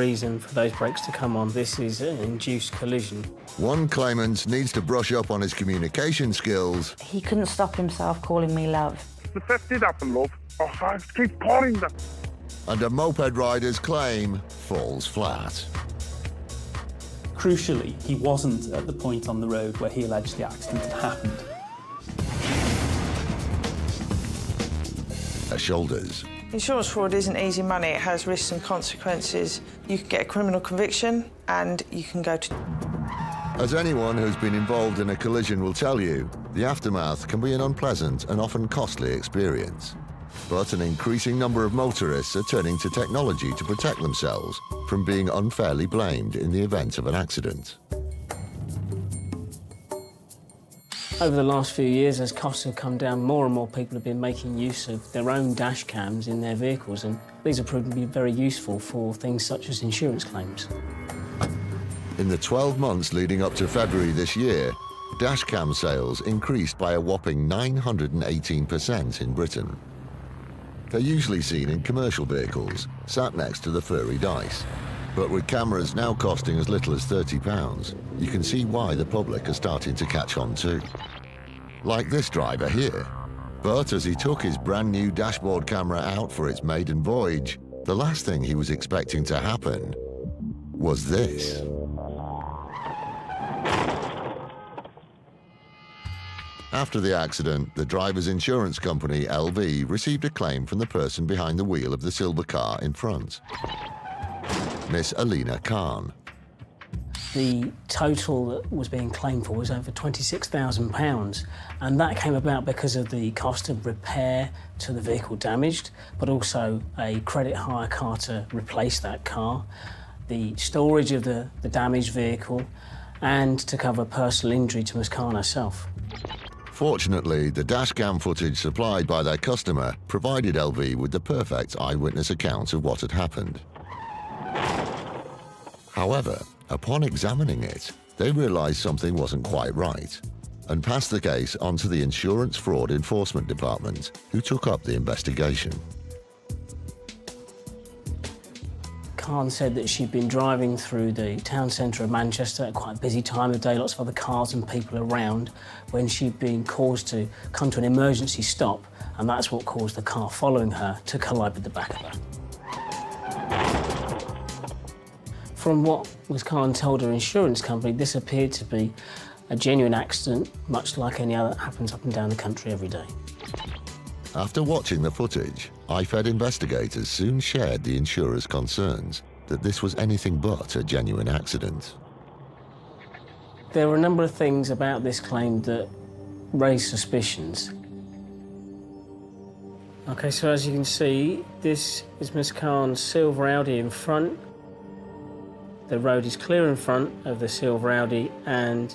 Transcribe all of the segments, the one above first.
Reason for those brakes to come on. This is an induced collision. One claimant needs to brush up on his communication skills. He couldn't stop himself calling me love. The theft did happen, love. Oh, I keep calling them. And a moped rider's claim falls flat. Crucially, he wasn't at the point on the road where he alleged the accident had happened. Her shoulders. Insurance fraud isn't easy money. It has risks and consequences. You can get a criminal conviction and you can go to... As anyone who's been involved in a collision will tell you, the aftermath can be an unpleasant and often costly experience. But an increasing number of motorists are turning to technology to protect themselves from being unfairly blamed in the event of an accident. Over the last few years, as costs have come down, more and more people have been making use of their own dash cams in their vehicles, and these have proven to be very useful for things such as insurance claims. In the 12 months leading up to February this year, dashcam sales increased by a whopping 918% in Britain. They're usually seen in commercial vehicles, sat next to the furry dice. But with cameras now costing as little as £30, you can see why the public are starting to catch on too. Like this driver here. But as he took his brand new dashboard camera out for its maiden voyage, the last thing he was expecting to happen was this. After the accident, the driver's insurance company, LV, received a claim from the person behind the wheel of the silver car in front. Miss Alina Khan. The total that was being claimed for was over £26,000, and that came about because of the cost of repair to the vehicle damaged, but also a credit hire car to replace that car, the storage of the damaged vehicle, and to cover personal injury to Miss Khan herself. Fortunately, the dashcam footage supplied by their customer provided LV with the perfect eyewitness account of what had happened. However, upon examining it, they realised something wasn't quite right and passed the case on to the Insurance Fraud Enforcement Department, who took up the investigation. Khan said that she'd been driving through the town centre of Manchester at quite a busy time of day, lots of other cars and people around, when she'd been caused to come to an emergency stop, and that's what caused the car following her to collide with the back of her. From what Ms. Khan told her insurance company, this appeared to be a genuine accident, much like any other that happens up and down the country every day. After watching the footage, IFED investigators soon shared the insurer's concerns that this was anything but a genuine accident. There were a number of things about this claim that raised suspicions. OK, so as you can see, this is Ms. Khan's silver Audi in front. The road is clear in front of the silver Audi, and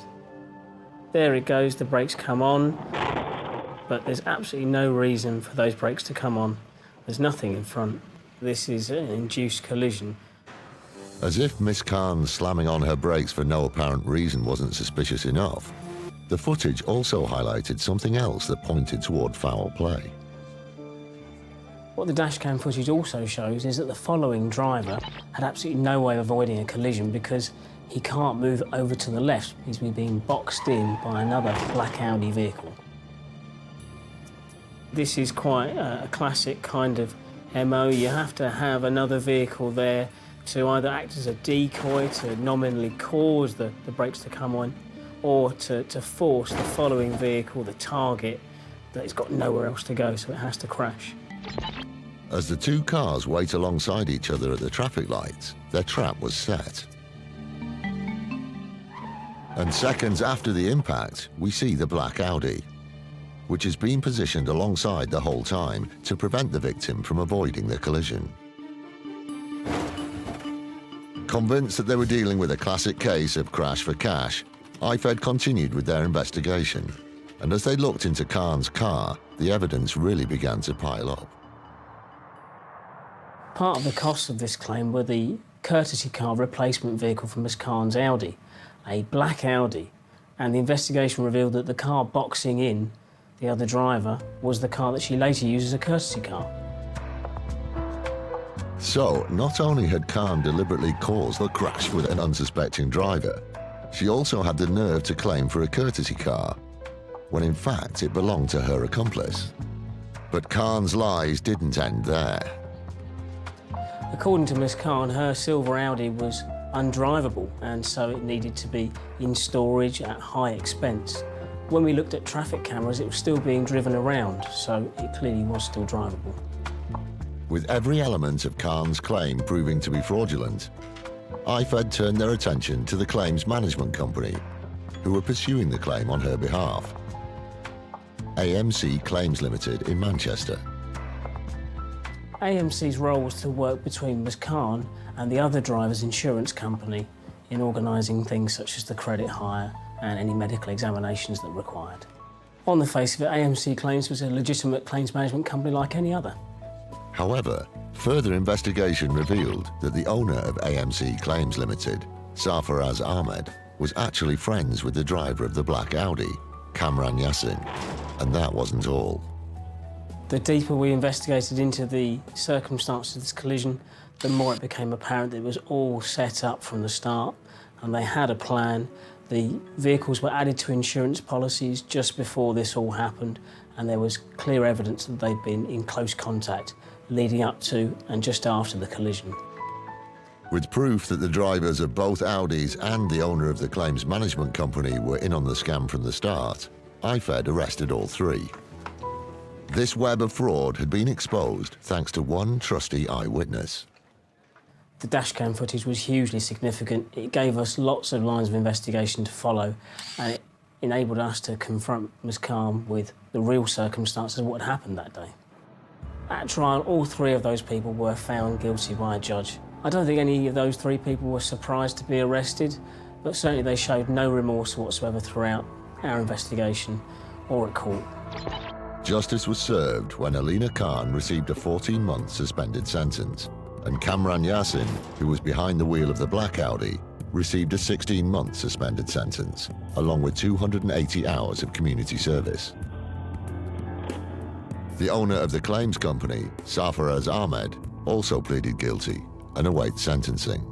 there it goes, the brakes come on, but there's absolutely no reason for those brakes to come on. There's nothing in front. This is an induced collision. As if Miss Khan slamming on her brakes for no apparent reason wasn't suspicious enough, the footage also highlighted something else that pointed toward foul play. What the dashcam footage also shows is that the following driver had absolutely no way of avoiding a collision because he can't move over to the left. He's being boxed in by another black Audi vehicle. This is quite a classic kind of MO. You have to have another vehicle there to either act as a decoy to nominally cause the brakes to come on, or to force the following vehicle, the target, that it's got nowhere else to go, so it has to crash. As the two cars wait alongside each other at the traffic lights, their trap was set. And seconds after the impact, we see the black Audi, which has been positioned alongside the whole time to prevent the victim from avoiding the collision. Convinced that they were dealing with a classic case of crash for cash, IFED continued with their investigation, and as they looked into Khan's car, the evidence really began to pile up. Part of the cost of this claim were the courtesy car replacement vehicle for Miss Khan's Audi, a black Audi, and the investigation revealed that the car boxing in the other driver was the car that she later used as a courtesy car. So, not only had Khan deliberately caused the crash with an unsuspecting driver, she also had the nerve to claim for a courtesy car, when in fact it belonged to her accomplice. But Khan's lies didn't end there. According to Miss Khan, her silver Audi was undrivable, and so it needed to be in storage at high expense. When we looked at traffic cameras, it was still being driven around, so it clearly was still drivable. With every element of Khan's claim proving to be fraudulent, IFED turned their attention to the claims management company, who were pursuing the claim on her behalf. AMC Claims Limited in Manchester. AMC's role was to work between Ms Khan and the other driver's insurance company in organising things such as the credit hire and any medical examinations that were required. On the face of it, AMC Claims was a legitimate claims management company like any other. However, further investigation revealed that the owner of AMC Claims Limited, Sarfaraz Ahmed, was actually friends with the driver of the black Audi, Kamran Yassin, and that wasn't all. The deeper we investigated into the circumstances of this collision, the more it became apparent that it was all set up from the start, and they had a plan. The vehicles were added to insurance policies just before this all happened, and there was clear evidence that they'd been in close contact leading up to and just after the collision. With proof that the drivers of both Audis and the owner of the claims management company were in on the scam from the start, IFED arrested all three. This web of fraud had been exposed thanks to one trusty eyewitness. The dashcam footage was hugely significant. It gave us lots of lines of investigation to follow, and it enabled us to confront Ms Khan with the real circumstances of what had happened that day. At trial, all three of those people were found guilty by a judge. I don't think any of those three people were surprised to be arrested, but certainly they showed no remorse whatsoever throughout our investigation or at court. Justice was served when Alina Khan received a 14-month suspended sentence, and Kamran Yassin, who was behind the wheel of the black Audi, received a 16-month suspended sentence, along with 280 hours of community service. The owner of the claims company, Sarfaraz Ahmed, also pleaded guilty and awaits sentencing.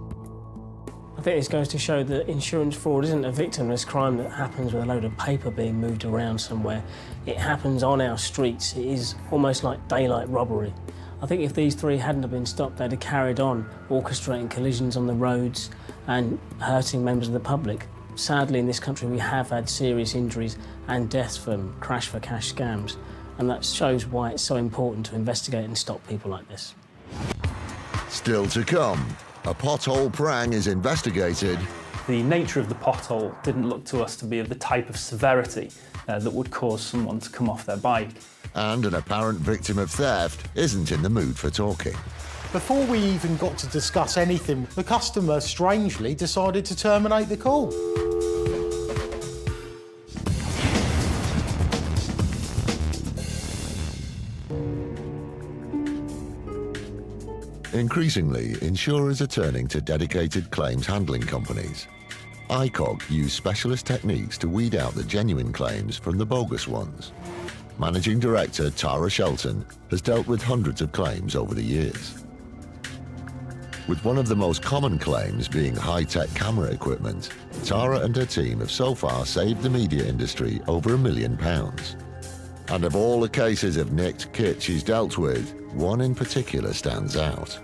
I think this goes to show that insurance fraud isn't a victimless crime that happens with a load of paper being moved around somewhere. It happens on our streets. It is almost like daylight robbery. I think if these three hadn't have been stopped, they'd have carried on orchestrating collisions on the roads and hurting members of the public. Sadly, in this country, we have had serious injuries and deaths from crash-for-cash scams, and that shows why it's so important to investigate and stop people like this. Still to come, a pothole prang is investigated. The nature of the pothole didn't look to us to be of the type of severity that would cause someone to come off their bike. And an apparent victim of theft isn't in the mood for talking. Before we even got to discuss anything, the customer strangely decided to terminate the call. Increasingly, insurers are turning to dedicated claims handling companies. ICOG use specialist techniques to weed out the genuine claims from the bogus ones. Managing Director Tara Shelton has dealt with hundreds of claims over the years. With one of the most common claims being high-tech camera equipment, Tara and her team have so far saved the media industry over £1 million. And of all the cases of nicked kit she's dealt with, one in particular stands out.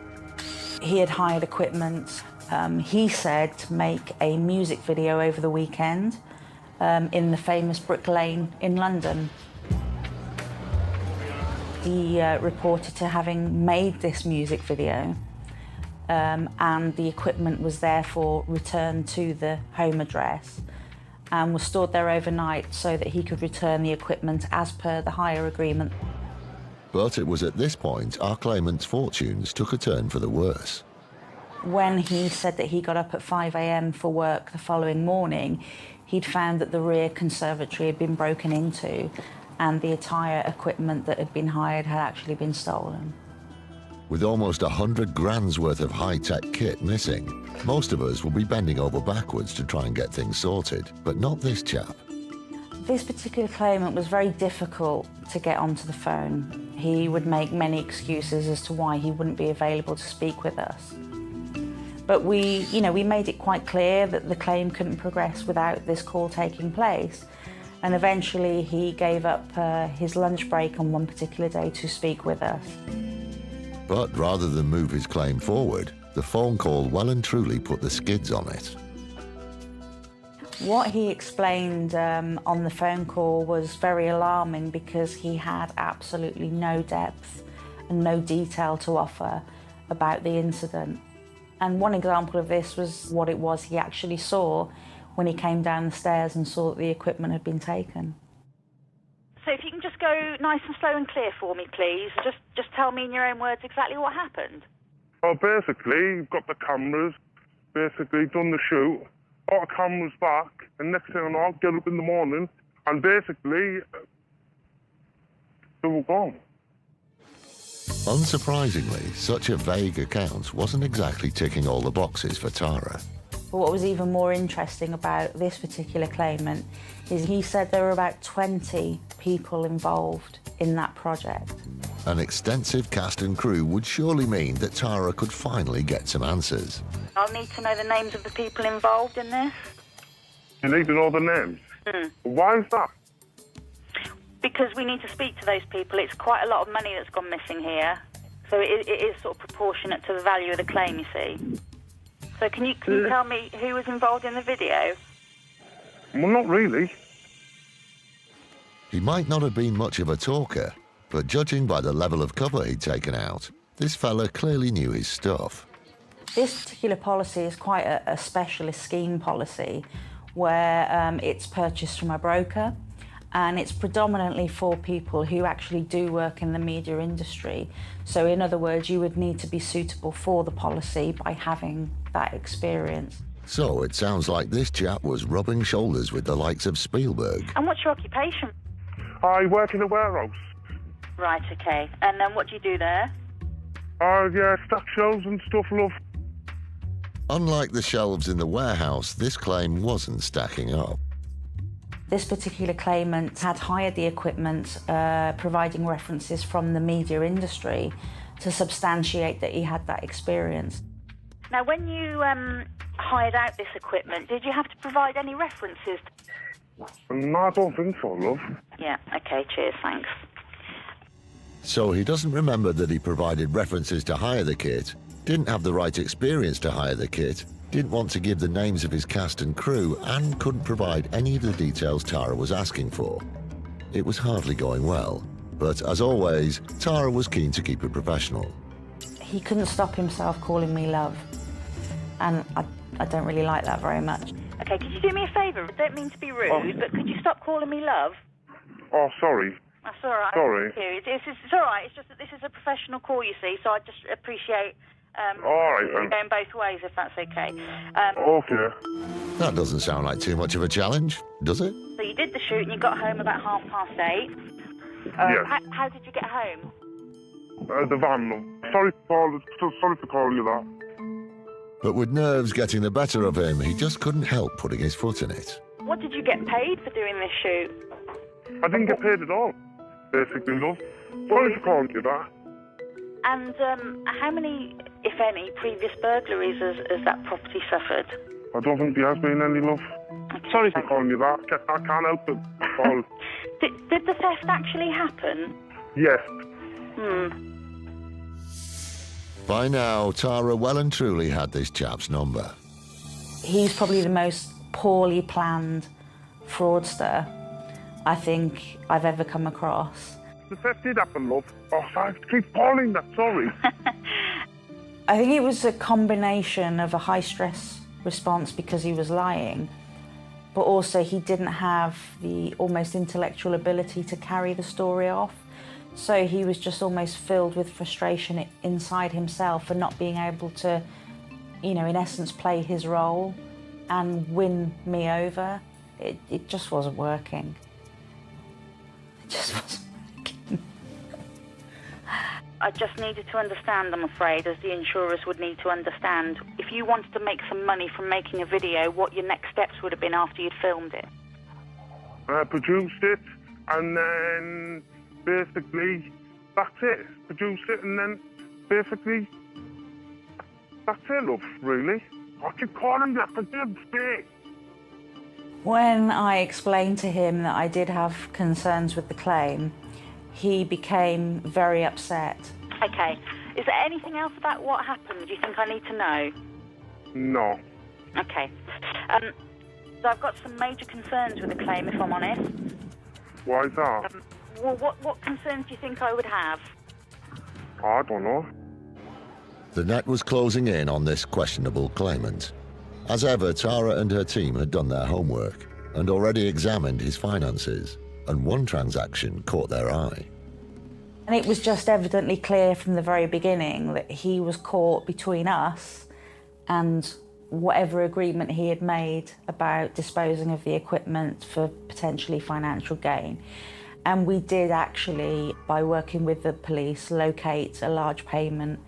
He had hired equipment, he said, to make a music video over the weekend in the famous Brick Lane in London. He reported to having made this music video, and the equipment was therefore returned to the home address and was stored there overnight so that he could return the equipment as per the hire agreement. But it was at this point our claimant's fortunes took a turn for the worse. When he said that he got up at 5 a.m. for work the following morning, he'd found that the rear conservatory had been broken into and the entire equipment that had been hired had actually been stolen. With almost 100 grand's worth of high-tech kit missing, most of us will be bending over backwards to try and get things sorted, but not this chap. This particular claimant was very difficult to get onto the phone. He would make many excuses as to why he wouldn't be available to speak with us. But we made it quite clear that the claim couldn't progress without this call taking place. And eventually he gave up his lunch break on one particular day to speak with us. But rather than move his claim forward, the phone call well and truly put the skids on it. What he explained on the phone call was very alarming because he had absolutely no depth and no detail to offer about the incident. And one example of this was what it was he actually saw when he came down the stairs and saw that the equipment had been taken. So if you can just go nice and slow and clear for me, please. Just tell me in your own words exactly what happened. Well, basically, got the cameras, basically done the shoot, got the cameras back, and next thing I know, I'll get up in the morning, and basically, they were gone. Unsurprisingly, such a vague account wasn't exactly ticking all the boxes for Tara. But what was even more interesting about this particular claimant is he said there were about 20 people involved in that project. An extensive cast and crew would surely mean that Tara could finally get some answers. I'll need to know the names of the people involved in this. You need to know the names? Why is that? Because we need to speak to those people. It's quite a lot of money that's gone missing here. So it is sort of proportionate to the value of the claim, you see. So can you tell me who was involved in the video? Well, not really. He might not have been much of a talker, but judging by the level of cover he'd taken out, this fella clearly knew his stuff. This particular policy is quite a specialist scheme policy where it's purchased from a broker, and it's predominantly for people who actually do work in the media industry. So in other words, you would need to be suitable for the policy by having that experience. So it sounds like this chap was rubbing shoulders with the likes of Spielberg. And what's your occupation? I work in a warehouse. Right, okay. And then what do you do there? Yeah, stack shelves and stuff, love. Unlike the shelves in the warehouse, this claim wasn't stacking up. This particular claimant had hired the equipment, providing references from the media industry to substantiate that he had that experience. Now, when you hired out this equipment, did you have to provide any references? No, I don't think so, love. Yeah, okay, cheers, thanks. So he doesn't remember that he provided references to hire the kit, didn't have the right experience to hire the kit, didn't want to give the names of his cast and crew, and couldn't provide any of the details Tara was asking for. It was hardly going well, but as always, Tara was keen to keep it professional. He couldn't stop himself calling me love, and I don't really like that very much. Okay, could you do me a favour? I don't mean to be rude, but could you stop calling me love? Oh, sorry. That's all right. Sorry. It's all right. It's just that this is a professional call, you see, so I just appreciate all right, then. going both ways, if that's okay. Okay. That doesn't sound like too much of a challenge, does it? So you did the shoot and you got home about 8:30. Yes. How did you get home? The van, love. Sorry for calling you that. But with nerves getting the better of him, he just couldn't help putting his foot in it. What did you get paid for doing this shoot? I didn't get paid at all, basically, love. Sorry for calling you that. And how many, if any, previous burglaries has that property suffered? I don't think there has been any, love. Okay, Sorry for calling you that. I can't help it. All. Did the theft actually happen? Yes. By now, Tara well and truly had this chap's number. He's probably the most poorly planned fraudster I think I've ever come across. The theft did happen, love. Oh, I keep calling that, sorry. I think it was a combination of a high-stress response because he was lying, but also he didn't have the almost intellectual ability to carry the story off. So he was just almost filled with frustration inside himself for not being able to, in essence, play his role and win me over. It just wasn't working. It just wasn't working. I just needed to understand, I'm afraid, as the insurers would need to understand, if you wanted to make some money from making a video, what your next steps would have been after you'd filmed it. Produced it, and then basically That's it. Produce it, and then basically, that's it, love, really. I keep calling you for God's sake. When I explained to him that I did have concerns with the claim, he became very upset. Okay. Is there anything else about what happened you think I need to know? No. Okay. So I've got some major concerns with the claim, if I'm honest. Why is that? Well, what concerns do you think I would have? I don't know. The net was closing in on this questionable claimant. As ever, Tara and her team had done their homework and already examined his finances, and one transaction caught their eye. And it was just evidently clear from the very beginning that he was caught between us and whatever agreement he had made about disposing of the equipment for potentially financial gain. And we did actually, by working with the police, locate a large payment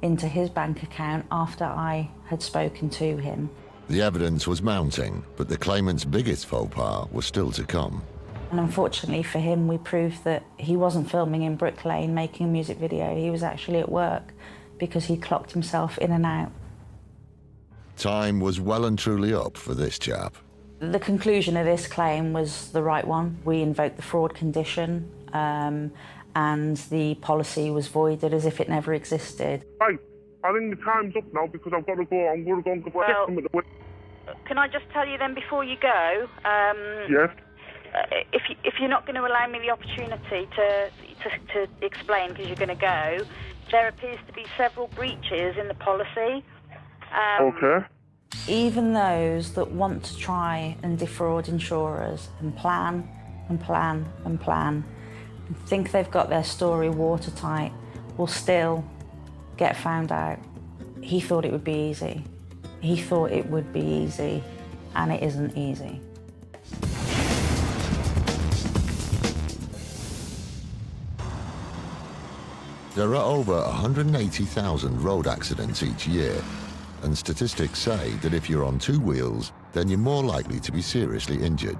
into his bank account after I had spoken to him. The evidence was mounting, but the claimant's biggest faux pas was still to come. And unfortunately for him, we proved that he wasn't filming in Brick Lane making a music video. He was actually at work because he clocked himself in and out. Time was well and truly up for this chap. The conclusion of this claim was the right one. We invoked the fraud condition and the policy was voided as if it never existed. Right, I think the time's up now because I've got to go. I'm going to go and get them at the window. Can I just tell you then before you go? Yes? If you're not going to allow me the opportunity to explain because you're going to go, there appears to be several breaches in the policy. Okay. Even those that want to try and defraud insurers and plan and plan and plan and think they've got their story watertight will still get found out. He thought it would be easy. He thought it would be easy, and it isn't easy. There are over 180,000 road accidents each year, and statistics say that if you're on two wheels, then you're more likely to be seriously injured.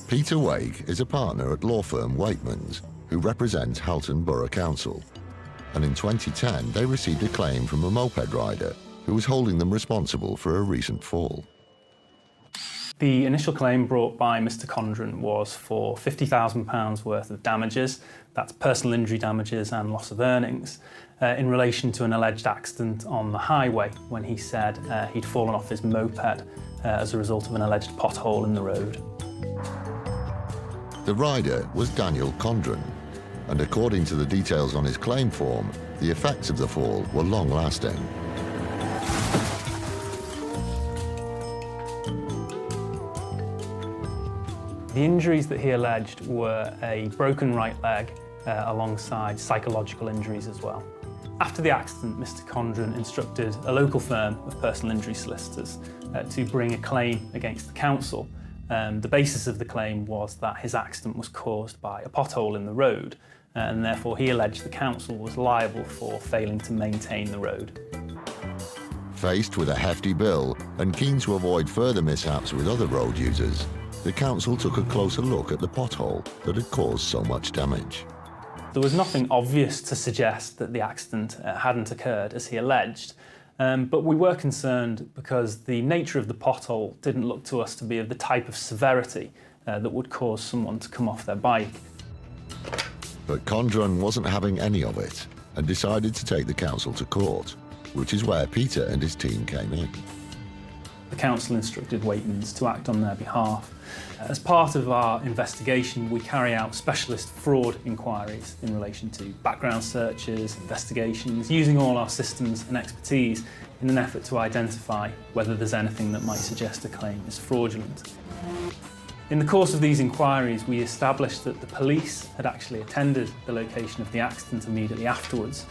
Peter Wake is a partner at law firm Wakeman's, who represents Halton Borough Council. And in 2010, they received a claim from a moped rider who was holding them responsible for a recent fall. The initial claim brought by Mr. Condren was for £50,000 worth of damages, that's personal injury damages and loss of earnings, in relation to an alleged accident on the highway when he said he'd fallen off his moped as a result of an alleged pothole in the road. The rider was Daniel Condren, and according to the details on his claim form, the effects of the fall were long-lasting. The injuries that he alleged were a broken right leg alongside psychological injuries as well. After the accident, Mr. Condren instructed a local firm of personal injury solicitors to bring a claim against the council. The basis of the claim was that his accident was caused by a pothole in the road, and therefore he alleged the council was liable for failing to maintain the road. Faced with a hefty bill and keen to avoid further mishaps with other road users, the council took a closer look at the pothole that had caused so much damage. There was nothing obvious to suggest that the accident hadn't occurred, as he alleged, but we were concerned because the nature of the pothole didn't look to us to be of the type of severity that would cause someone to come off their bike. But Condren wasn't having any of it and decided to take the council to court, which is where Peter and his team came in. The council instructed Wakeman's to act on their behalf. As part of our investigation, we carry out specialist fraud inquiries in relation to background searches, investigations, using all our systems and expertise in an effort to identify whether there's anything that might suggest a claim is fraudulent. In the course of these inquiries, we established that the police had actually attended the location of the accident immediately afterwards,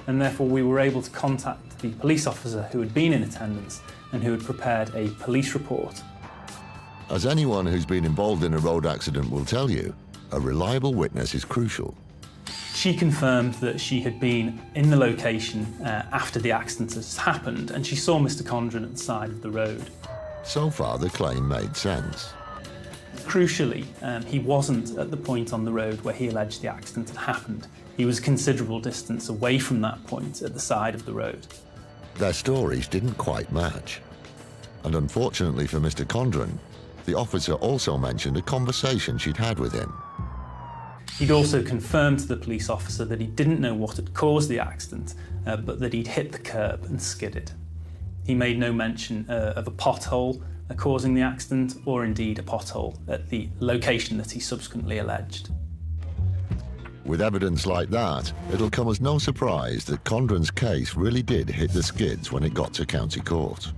and therefore we were able to contact the police officer who had been in attendance and who had prepared a police report. As anyone who's been involved in a road accident will tell you, a reliable witness is crucial. She confirmed that she had been in the location after the accident has happened, and she saw Mr. Condren at the side of the road. So far, the claim made sense. Crucially, he wasn't at the point on the road where he alleged the accident had happened. He was a considerable distance away from that point at the side of the road. Their stories didn't quite match. And unfortunately for Mr. Condren, the officer also mentioned a conversation she'd had with him. He'd also confirmed to the police officer that he didn't know what had caused the accident, but that he'd hit the curb and skidded. He made no mention of a pothole causing the accident, or indeed a pothole at the location that he subsequently alleged. With evidence like that, it'll come as no surprise that Condren's case really did hit the skids when it got to county court.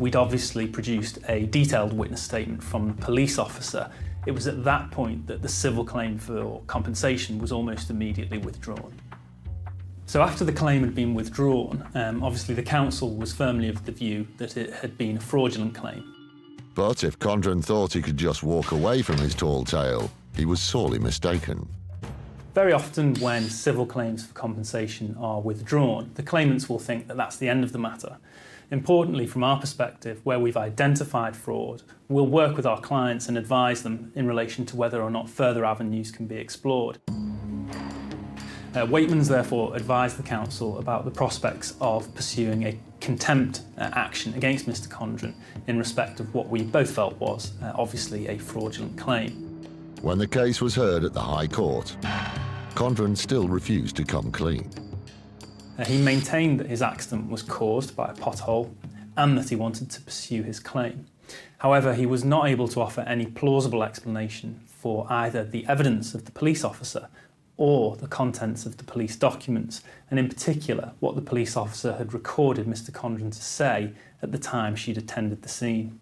We'd obviously produced a detailed witness statement from the police officer. It was at that point that the civil claim for compensation was almost immediately withdrawn. So after the claim had been withdrawn, obviously the council was firmly of the view that it had been a fraudulent claim. But if Condren thought he could just walk away from his tall tale, he was sorely mistaken. Very often when civil claims for compensation are withdrawn, the claimants will think that that's the end of the matter. Importantly, from our perspective, where we've identified fraud, we'll work with our clients and advise them in relation to whether or not further avenues can be explored. Waitmans therefore advised the council about the prospects of pursuing a contempt action against Mr. Condren in respect of what we both felt was obviously a fraudulent claim. When the case was heard at the High Court, Condren still refused to come clean. He maintained that his accident was caused by a pothole and that he wanted to pursue his claim. However, he was not able to offer any plausible explanation for either the evidence of the police officer or the contents of the police documents, and in particular what the police officer had recorded Mr. Condren to say at the time she'd attended the scene.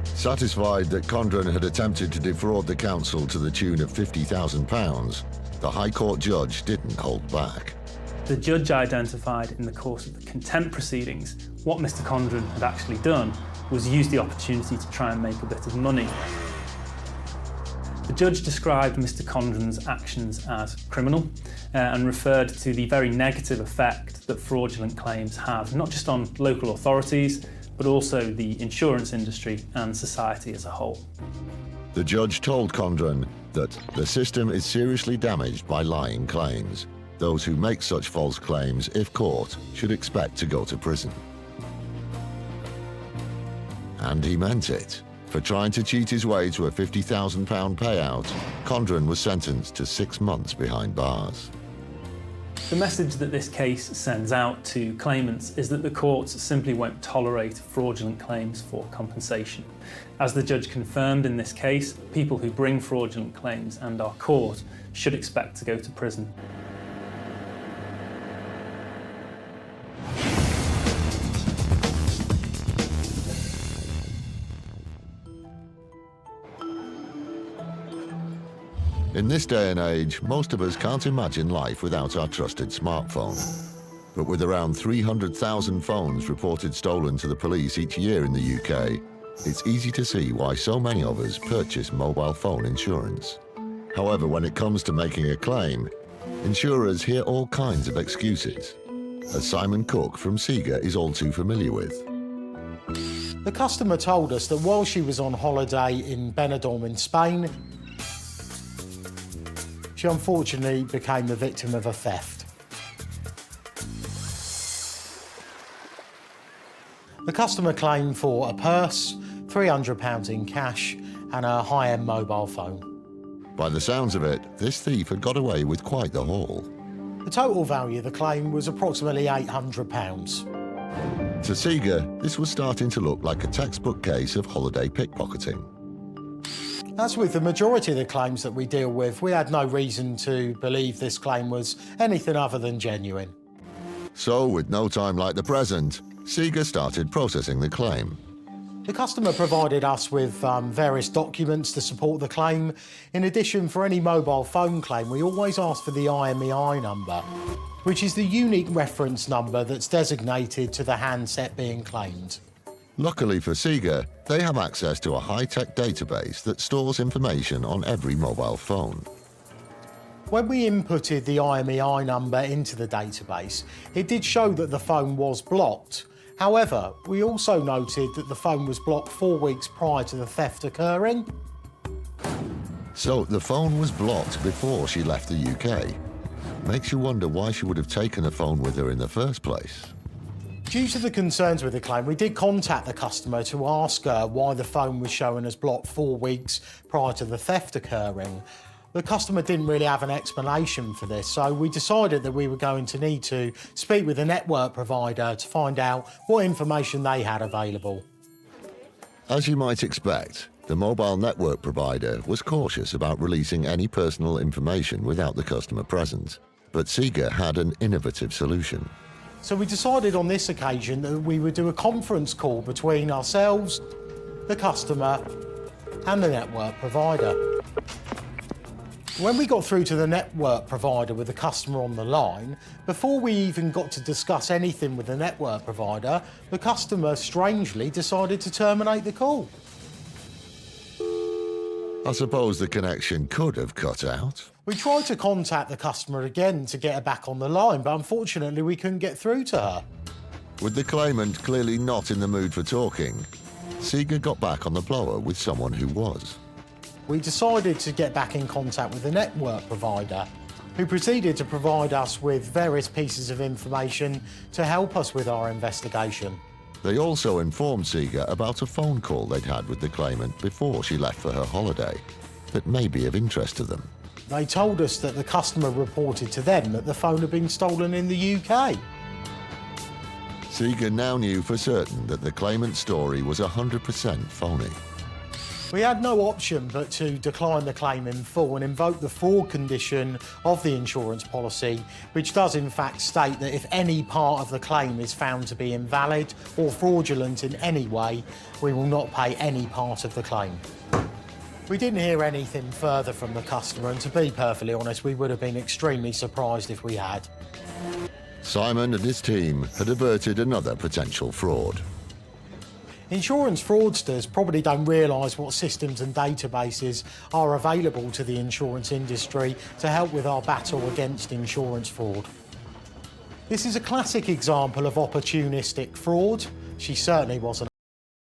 Satisfied that Condren had attempted to defraud the council to the tune of £50,000, the High Court judge didn't hold back. The judge identified in the course of the contempt proceedings what Mr. Condren had actually done was use the opportunity to try and make a bit of money. The judge described Mr. Condren's actions as criminal and referred to the very negative effect that fraudulent claims have, not just on local authorities, but also the insurance industry and society as a whole. The judge told Condren that the system is seriously damaged by lying claims. Those who make such false claims, if caught, should expect to go to prison. And he meant it. For trying to cheat his way to a £50,000 payout, Condren was sentenced to 6 months behind bars. The message that this case sends out to claimants is that the courts simply won't tolerate fraudulent claims for compensation. As the judge confirmed in this case, people who bring fraudulent claims and are caught should expect to go to prison. In this day and age, most of us can't imagine life without our trusted smartphone. But with around 300,000 phones reported stolen to the police each year in the UK, it's easy to see why so many of us purchase mobile phone insurance. However, when it comes to making a claim, insurers hear all kinds of excuses, as Simon Cook from Sega is all too familiar with. The customer told us that while she was on holiday in Benidorm in Spain, she unfortunately became the victim of a theft. The customer claimed for a purse, £300 in cash, and a high-end mobile phone. By the sounds of it, this thief had got away with quite the haul. The total value of the claim was approximately £800. To Sega, this was starting to look like a textbook case of holiday pickpocketing. As with the majority of the claims that we deal with, we had no reason to believe this claim was anything other than genuine. So, with no time like the present, Sega started processing the claim. The customer provided us with various documents to support the claim. In addition, for any mobile phone claim, we always ask for the IMEI number, which is the unique reference number that's designated to the handset being claimed. Luckily for Sega, they have access to a high-tech database that stores information on every mobile phone. When we inputted the IMEI number into the database, it did show that the phone was blocked. However, we also noted that the phone was blocked 4 weeks prior to the theft occurring. So the phone was blocked before she left the UK. Makes you wonder why she would have taken a phone with her in the first place. Due to the concerns with the claim, we did contact the customer to ask her why the phone was showing as blocked 4 weeks prior to the theft occurring. The customer didn't really have an explanation for this, so we decided that we were going to need to speak with the network provider to find out what information they had available. As you might expect, the mobile network provider was cautious about releasing any personal information without the customer present, but Sega had an innovative solution. So we decided on this occasion that we would do a conference call between ourselves, the customer, and the network provider. When we got through to the network provider with the customer on the line, before we even got to discuss anything with the network provider, the customer strangely decided to terminate the call. I suppose the connection could have cut out. We tried to contact the customer again to get her back on the line, but unfortunately we couldn't get through to her. With the claimant clearly not in the mood for talking, Sega got back on the blower with someone who was. We decided to get back in contact with the network provider, who proceeded to provide us with various pieces of information to help us with our investigation. They also informed Sega about a phone call they'd had with the claimant before she left for her holiday that may be of interest to them. They told us that the customer reported to them that the phone had been stolen in the UK. Sega now knew for certain that the claimant's story was 100% phony. We had no option but to decline the claim in full and invoke the fraud condition of the insurance policy, which does in fact state that if any part of the claim is found to be invalid or fraudulent in any way, we will not pay any part of the claim. We didn't hear anything further from the customer, and to be perfectly honest, we would have been extremely surprised if we had. Simon and his team had averted another potential fraud. Insurance fraudsters probably don't realise what systems and databases are available to the insurance industry to help with our battle against insurance fraud. This is a classic example of opportunistic fraud. She certainly wasn't